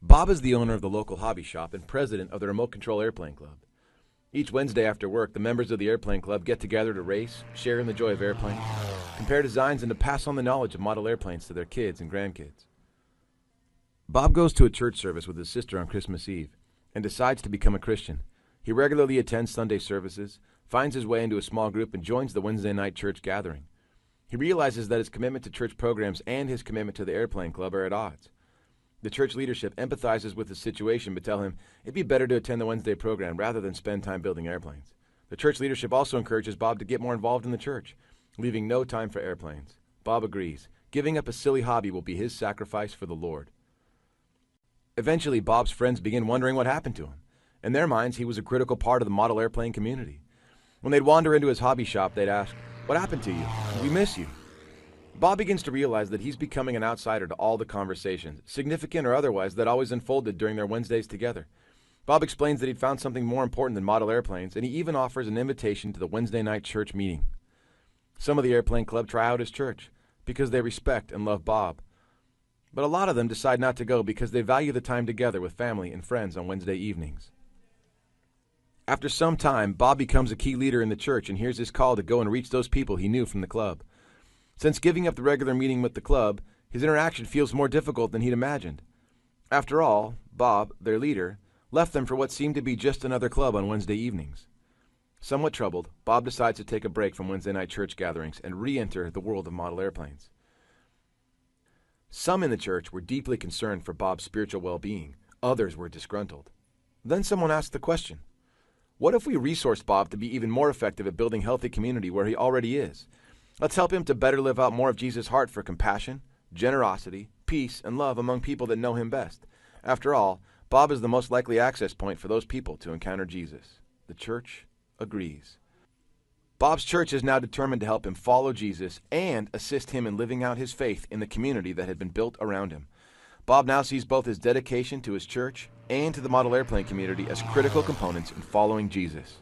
Bob is the owner of the local hobby shop and president of the Remote Control Airplane Club. Each Wednesday after work, the members of the airplane club get together to race, share in the joy of airplanes, compare designs, and to pass on the knowledge of model airplanes to their kids and grandkids. Bob goes to a church service with his sister on Christmas Eve and decides to become a Christian. He regularly attends Sunday services, finds his way into a small group, and joins the Wednesday night church gathering. He realizes that his commitment to church programs and his commitment to the airplane club are at odds. The church leadership empathizes with the situation but tell him it'd be better to attend the Wednesday program rather than spend time building airplanes. The church leadership also encourages Bob to get more involved in the church, leaving no time for airplanes. Bob agrees. Giving up a silly hobby will be his sacrifice for the Lord. Eventually, Bob's friends begin wondering what happened to him. In their minds, he was a critical part of the model airplane community. When they'd wander into his hobby shop, they'd ask, "What happened to you? We miss you." Bob begins to realize that he's becoming an outsider to all the conversations, significant or otherwise, that always unfolded during their Wednesdays together. Bob explains that he'd found something more important than model airplanes, and he even offers an invitation to the Wednesday night church meeting. Some of the airplane club try out his church because they respect and love Bob. But a lot of them decide not to go because they value the time together with family and friends on Wednesday evenings. After some time, Bob becomes a key leader in the church and hears his call to go and reach those people he knew from the club. Since giving up the regular meeting with the club, his interaction feels more difficult than he'd imagined. After all, Bob, their leader, left them for what seemed to be just another club on Wednesday evenings. Somewhat troubled, Bob decides to take a break from Wednesday night church gatherings and re-enter the world of model airplanes. Some in the church were deeply concerned for Bob's spiritual well-being. Others were disgruntled. Then someone asked the question, what if we resourced Bob to be even more effective at building healthy community where he already is? Let's help him to better live out more of Jesus' heart for compassion, generosity, peace, and love among people that know him best. After all, Bob is the most likely access point for those people to encounter Jesus. The church agrees. Bob's church is now determined to help him follow Jesus and assist him in living out his faith in the community that had been built around him. Bob now sees both his dedication to his church and to the model airplane community as critical components in following Jesus.